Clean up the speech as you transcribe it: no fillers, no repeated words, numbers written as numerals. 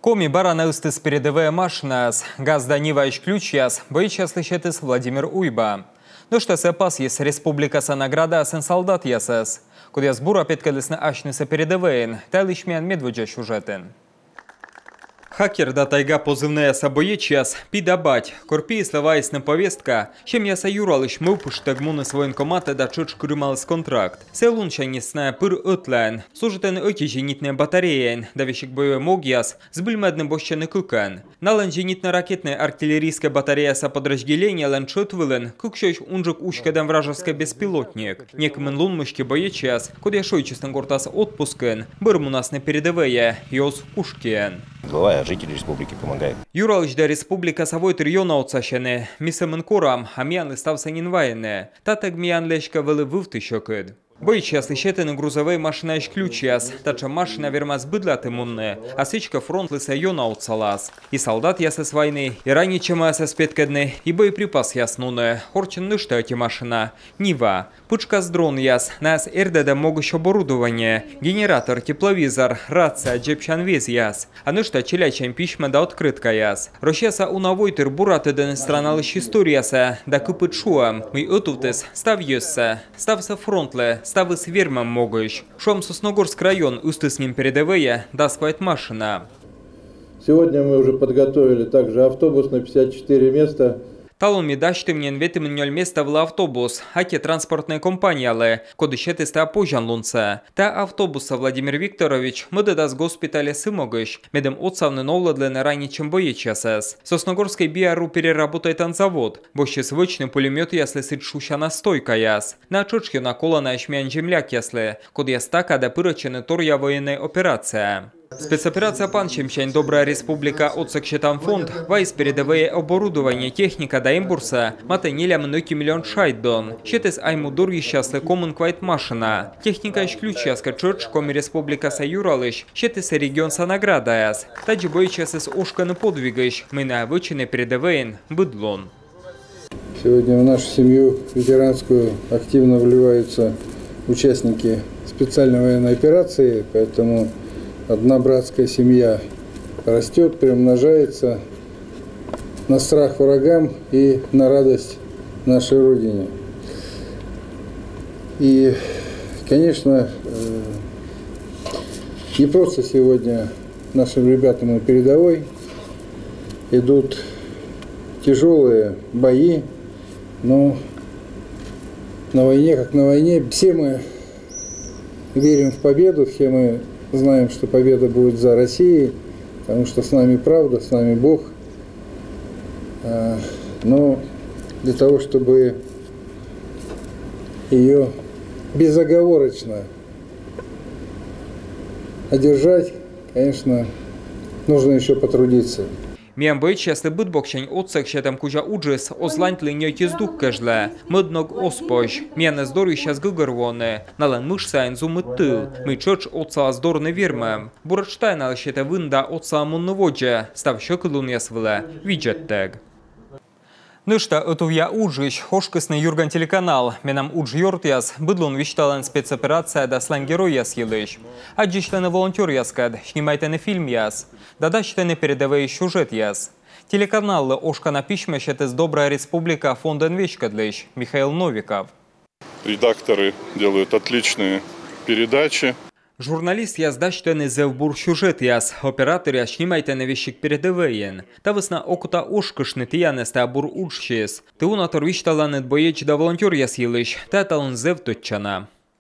Коми барана ыстыс передовая машинас, газда ниваиш ключяс, боича слышетыс Владимир Уйба. Но что сепас есть республика награда сын солдат ясас, куда сбора петкалысна ашныса передоваен, тайлышмян медведжа сюжетен. Хакер да тайга позывная собоечас пидабать. Корпи слова на повестка. Чем я саюралыш мупуш тагмуны военкомата да чуч крымалыс контракт. Селунча несная пыр отлайн. Служитен оки женитная батареян. Давищик боевой могьяс. С бульмедным бощаны кукан. Налан женитно-ракетная артиллерийская батарея со подразделения ланчот вылен. Кукшойш унжик ушкадам вражеский беспилотник. Некмен лунмышки боечас. Куда шойчестен гортас отпускен. Бырму нас на передовые. Йос кушкен. Глава жители республики помогает. Юралыч да республика совой района отсашены. Мисамен корам, а мияны стався нинвайне. Татек миян лешка вели вывтышокед. Боича слышетен грузовые машина иш ключиас, тача машина верма сбыдла тимунне, а сычка фронт лыса йона отсалас. И солдат ясы с войны, и ранее чем ясы спеткедны, и боеприпас яснуне, хорчен нышта эти машина. Нива, пучка с дрон яс, нас эрдеда могущ оборудование, генератор, тепловизор, рация, джепчан вез яс, а нышта челячен пишма да открытка яс. Рощеса унавойтер буратеден страна лыш историяса, да купыт шуам, мы отутес, став йосса, стався фронтле, ставы с вермом могущ. Шом Сосногорск район, усты с ним передовые, да сквайт машина. Сегодня мы уже подготовили также автобус на 54 места. Талон медашты мне ветим ноль места в автобус, аки транспортная компания ле, кодыщет иста пожан лунца. Та автобуса Владимир Викторович, мы да с госпиталя сымогыш, медем отсавны новла для ранее чем боечасас. Сосногорской биару переработает танзавод, боще свычный пулемет ясли сыт шуща настойка яс. На чучке наколана ишмян земляк ясли, код ястака да пырочены торья военная операция. Спецоперация Панчемчань Добрая Республика отсекщетам фонд, вайс передовые оборудование техника да имбурса, матенеля многие миллион шайдон. Щетес аймудур ещаслы коммун квайт машина. Техника иш ключаска чурч коми Республика Саюралыш, щетес регион санаградаяс. Таджи бойчасес ушканы подвигыш, мы на вычины передовые быдлон. Сегодня в нашу семью ветеранскую активно вливаются участники специальной военной операции, поэтому одна братская семья растет, приумножается на страх врагам и на радость нашей Родине. И, конечно, не просто сегодня нашим ребятам на передовой идут тяжелые бои, но на войне, как на войне, все мы верим в победу, все мы знаем, что победа будет за Россией, потому что с нами правда, с нами Бог. Но для того, чтобы ее безоговорочно одержать, конечно, нужно еще потрудиться. Миям бойчасты бытбокчань отсекщетам кужа уджис озлань тлиньой тиздук кэжле, мыдног оспож, мияны здоры щас гыгырвоны, налан мышсайн зумыттыл, мы чоч отца здорны вермем, бураштайн алщета вында отца мунноводжа, став щекылун ясвыле, виджеттег. Нышта отувья уджиш, хошкысный Юрган телеканал, менам удж йортяс, быдлун вичталан спецоперация да слан герой яс елыш. Аджиштаны волонтер яскад, снимайтаны фильм яс, дадащтаны передовые сюжет яс. Телеканаллы ошкана пишмещет из Добрая Республика фонден вещкадлыш, Михаил Новиков. Редакторы делают отличные передачи. Журналист яздащтаны зевбур сюжет яс, оператор яс снимайтаны вещик передовыен. Та весна окута ошкышны тиянеста бур учшес. Ты унатор вичталанет боеч да волонтер яс елыш, та талон зев тотчана.